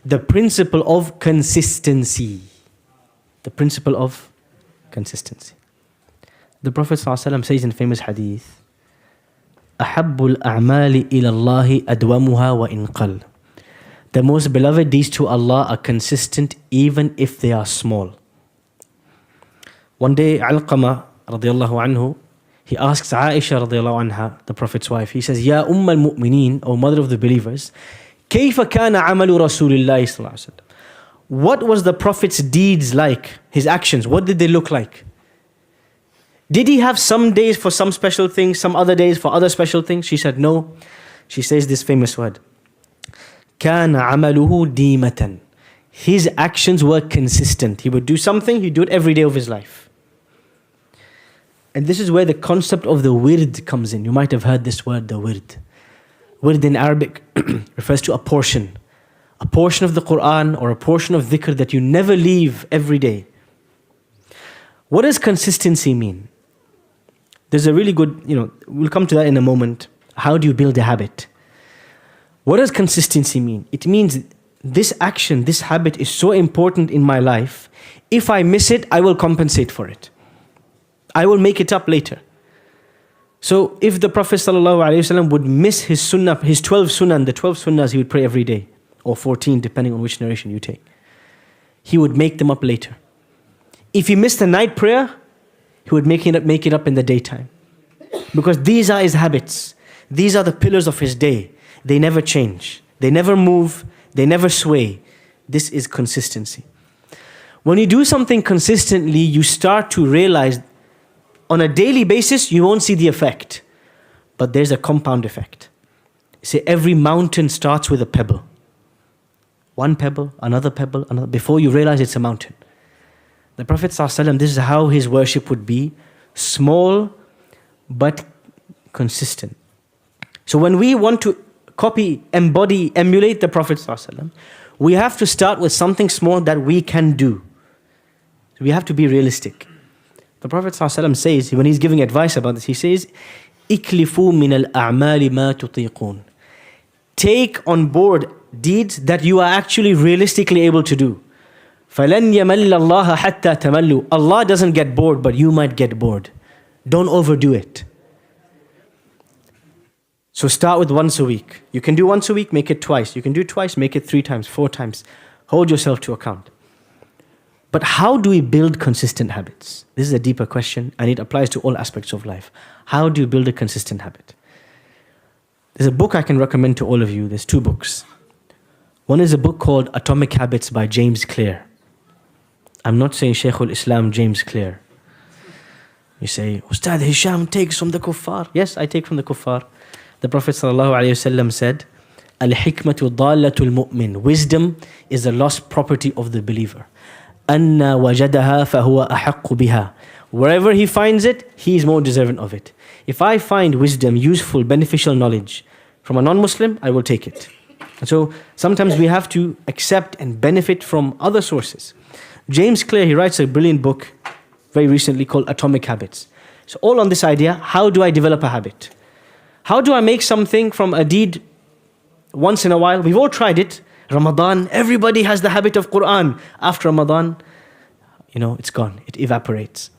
the principle of consistency. The principle of consistency. The Prophet ﷺ says in famous hadith, أَحَبُّ الْأَعْمَالِ إِلَى اللَّهِ أَدْوَمُهَا وَإِنْ قَلَّ. The most beloved deeds to Allah are consistent even if they are small. One day, Alqama radiallahu anhu, he asks Aisha radiallahu anha, the Prophet's wife, he says, Ya al-Mu'mineen, O mother of the believers, كيف كان عمل رسول الله صلى الله عليه وسلم? What was the Prophet's deeds like? His actions, what did they look like? Did he have some days for some special things, some other days for other special things? She said, no. She says this famous word, كان عمله ديمة. His actions were consistent. He would do something, he'd do it every day of his life. And this is where the concept of the wird comes in. You might have heard this word, the wird. Wird in Arabic refers to a portion of the Quran or a portion of dhikr that you never leave every day. What does consistency mean? There's a really good, we'll come to that in a moment. How do you build a habit? What does consistency mean? It means this action, this habit is so important in my life. If I miss it, I will compensate for it. I will make it up later. So if the Prophet ﷺ would miss his sunnah, his 12 sunnah, and the 12 sunnahs he would pray every day, or 14 depending on which narration you take, he would make them up later. If he missed the night prayer, he would make it up in the daytime. Because these are his habits. These are the pillars of his day. They never change. They never move. They never sway. This is consistency. When you do something consistently, you start to realize on a daily basis, you won't see the effect. But there's a compound effect. See, every mountain starts with a pebble. One pebble, another pebble, another. Before you realize it's a mountain. The Prophet ﷺ, this is how his worship would be. Small, but consistent. So when we want to copy, embody, emulate the Prophet ﷺ, we have to start with something small that we can do. So we have to be realistic. The Prophet ﷺ says, when he's giving advice about this, he says, إِكْلِفُوا مِنَ الْأَعْمَالِ مَا تُطِيقُونَ. Take on board deeds that you are actually realistically able to do. فَلَنْ يَمَلَّ اللَّهَ حَتَّى تَمَلُّوا. Allah doesn't get bored, but you might get bored. Don't overdo it. So start with once a week. You can do once a week, make it twice. You can do twice, make it 3 times, 4 times. Hold yourself to account. But how do we build consistent habits? This is a deeper question and it applies to all aspects of life. How do you build a consistent habit? There's a book I can recommend to all of you. There's 2 books. One is a book called Atomic Habits by James Clear. I'm not saying Shaykh al-Islam James Clear. You say, Ustad Hisham takes from the kuffar. Yes, I take from the kuffar. The Prophet ﷺ said, Al-hikmatu dalatul mu'min. Wisdom is the lost property of the believer. Anna wajadaha fahuwa ahaqqu biha. Wherever he finds it, he is more deserving of it. If I find wisdom, useful, beneficial knowledge from a non-Muslim, I will take it. And so sometimes we have to accept and benefit from other sources. James Clear, he writes a brilliant book very recently called Atomic Habits. So all on this idea, how do I develop a habit? How do I make something from a deed once in a while? We've all tried it. Ramadan, everybody has the habit of Quran. After Ramadan, it's gone. It evaporates.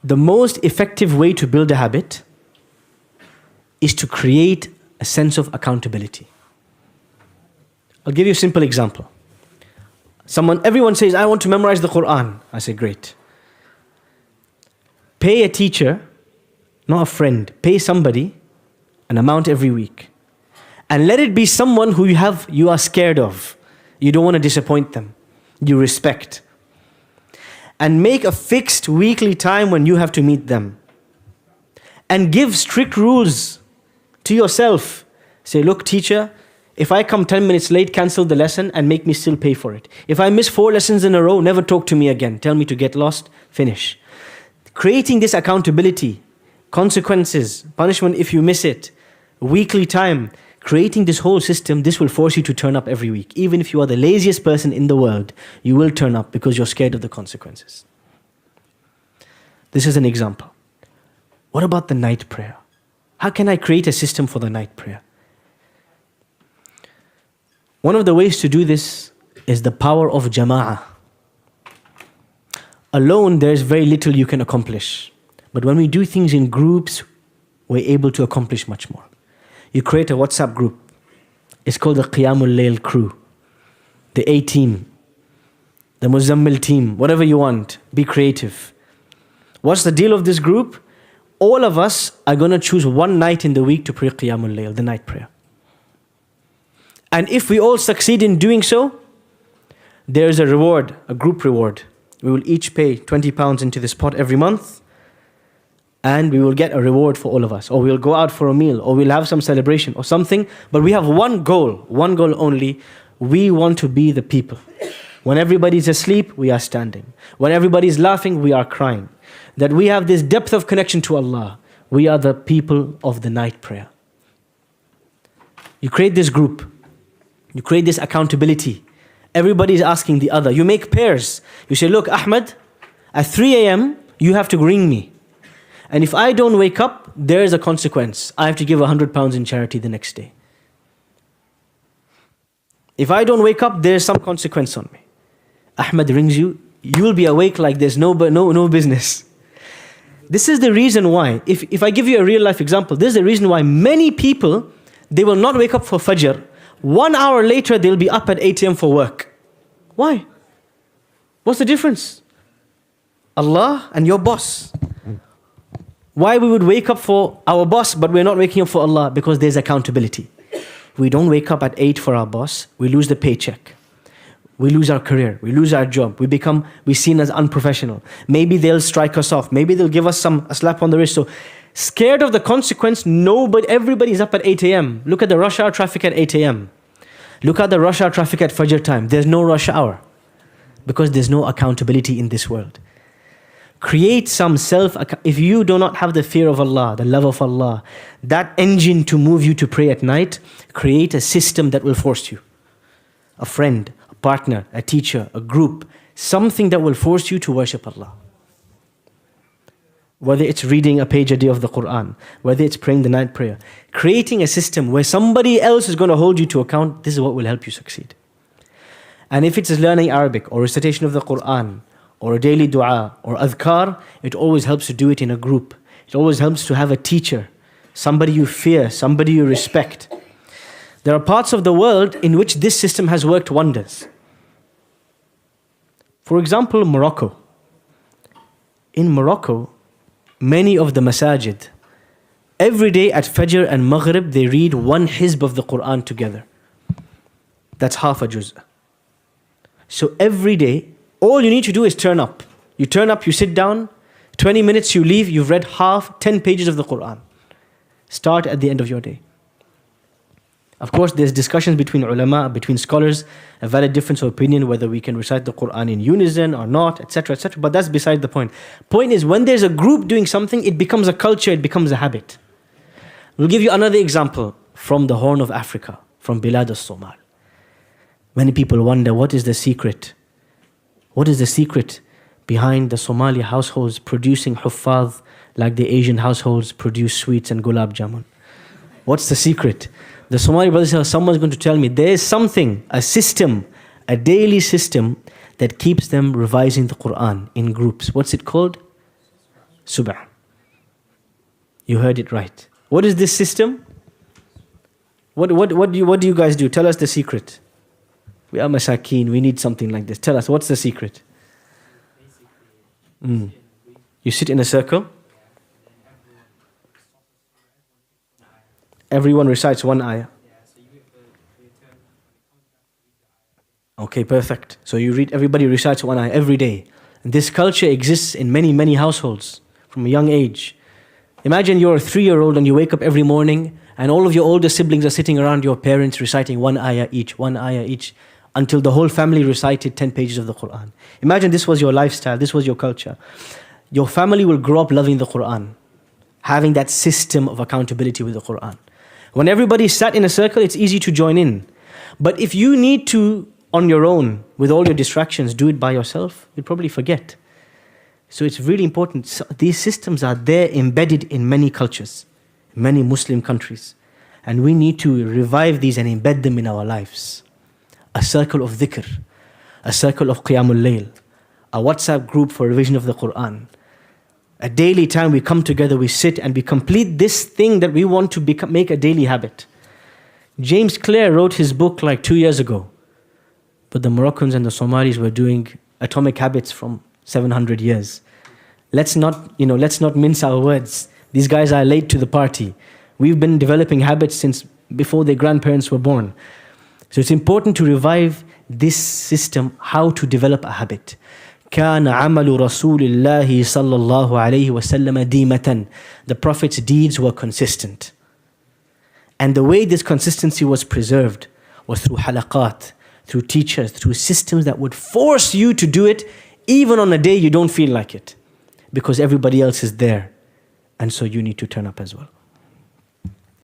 The most effective way to build a habit is to create a sense of accountability. I'll give you a simple example. Everyone says, I want to memorize the Quran. I say, great. Pay a teacher, not a friend, pay somebody an amount every week. And let it be someone who you are scared of. You don't want to disappoint them. You respect. And make a fixed weekly time when you have to meet them. And give strict rules to yourself. Say, look, teacher, if I come 10 minutes late, cancel the lesson and make me still pay for it. If I miss 4 lessons in a row, never talk to me again. Tell me to get lost, finish. Creating this accountability, consequences, punishment if you miss it, weekly time, creating this whole system, this will force you to turn up every week. Even if you are the laziest person in the world, you will turn up because you're scared of the consequences. This is an example. What about the night prayer? How can I create a system for the night prayer? One of the ways to do this is the power of jama'ah. Alone, there's very little you can accomplish. But when we do things in groups, we're able to accomplish much more. You create a WhatsApp group. It's called the Qiyamul Layl crew, the A team, the Muzammil team, whatever you want. Be creative. What's the deal of this group? All of us are going to choose one night in the week to pray Qiyamul Layl, the night prayer. And if we all succeed in doing so, there is a reward, a group reward. We will each pay £20 into this pot every month, and we will get a reward for all of us. Or we'll go out for a meal, or we'll have some celebration or something. But we have one goal only. We want to be the people. When everybody's asleep, we are standing. When everybody's laughing, we are crying. That we have this depth of connection to Allah. We are the people of the night prayer. You create this group. You create this accountability. Everybody is asking the other. You make pairs. You say, look, Ahmed, at 3 a.m., you have to ring me. And if I don't wake up, there is a consequence. I have to give £100 in charity the next day. If I don't wake up, there's some consequence on me. Ahmed rings you, you will be awake like there's no business. This is the reason why, if I give you a real life example, this is the reason why many people, they will not wake up for Fajr. 1 hour later, they'll be up at 8 a.m. for work. Why? What's the difference? Allah and your boss. Why we would wake up for our boss, but we're not waking up for Allah? Because there's accountability. We don't wake up at 8 for our boss, we lose the paycheck. We lose our career, we lose our job, we're seen as unprofessional. Maybe they'll strike us off, maybe they'll give us a slap on the wrist. So scared of the consequence, everybody's up at 8 a.m. Look at the rush hour traffic at 8 a.m. Look at the rush hour traffic at Fajr time. There's no rush hour because there's no accountability in this world. Create some if you do not have the fear of Allah, the love of Allah, that engine to move you to pray at night, create a system that will force you. A friend, a partner, a teacher, a group, something that will force you to worship Allah. Whether it's reading a page a day of the Quran, whether it's praying the night prayer, creating a system where somebody else is going to hold you to account, this is what will help you succeed. And if it's learning Arabic or recitation of the Quran, or a daily dua, or adhkar, it always helps to do it in a group. It always helps to have a teacher, somebody you fear, somebody you respect. There are parts of the world in which this system has worked wonders. For example, Morocco. In Morocco, many of the masajid, every day at Fajr and Maghrib, they read one hizb of the Quran together. That's half a juz. So every day, all you need to do is turn up. You turn up, you sit down, 20 minutes you leave, you've read 10 pages of the Quran. Start at the end of your day. Of course, there's discussions between ulama, between scholars, a valid difference of opinion whether we can recite the Quran in unison or not, etc., etc. But that's beside the point. Point is, when there's a group doing something, it becomes a culture, it becomes a habit. We'll give you another example from the Horn of Africa, from Bilad al-Somal. Many people wonder, what is the secret? What is the secret behind the Somali households producing huffaz like the Asian households produce sweets and gulab jamun? What's the secret? The Somali brothers say, someone's going to tell me, there is something, a system, a daily system that keeps them revising the Quran in groups. What's it called? Subh. You heard it right. What is this system? What do you guys do? Tell us the secret. We are masakeen, we need something like this. Tell us, what's the secret? You sit in a circle. Everyone recites one ayah. Okay, perfect. So everybody recites one ayah every day. And this culture exists in many, many households from a young age. Imagine you're a 3-year-old and you wake up every morning and all of your older siblings are sitting around your parents reciting one ayah each, until the whole family recited 10 pages of the Quran. Imagine this was your lifestyle, this was your culture. Your family will grow up loving the Quran, having that system of accountability with the Quran. When everybody sat in a circle, it's easy to join in. But if you need to, on your own, with all your distractions, do it by yourself, you'll probably forget. So it's really important. So these systems are there embedded in many cultures, many Muslim countries. And we need to revive these and embed them in our lives. a circle of dhikr, a circle of qiyamul layl, a WhatsApp group for revision of the Quran. A daily time we come together, we sit and we complete this thing that we want to make a daily habit. James Clear wrote his book like 2 years ago, but the Moroccans and the Somalis were doing atomic habits from 700 years. Let's not mince our words. These guys are late to the party. We've been developing habits since before their grandparents were born. So it's important to revive this system, how to develop a habit. كان عمل رسول الله صلى الله عليه وسلم ديمة. The Prophet's deeds were consistent. And the way this consistency was preserved was through halaqat, through teachers, through systems that would force you to do it even on a day you don't feel like it, because everybody else is there. And so you need to turn up as well.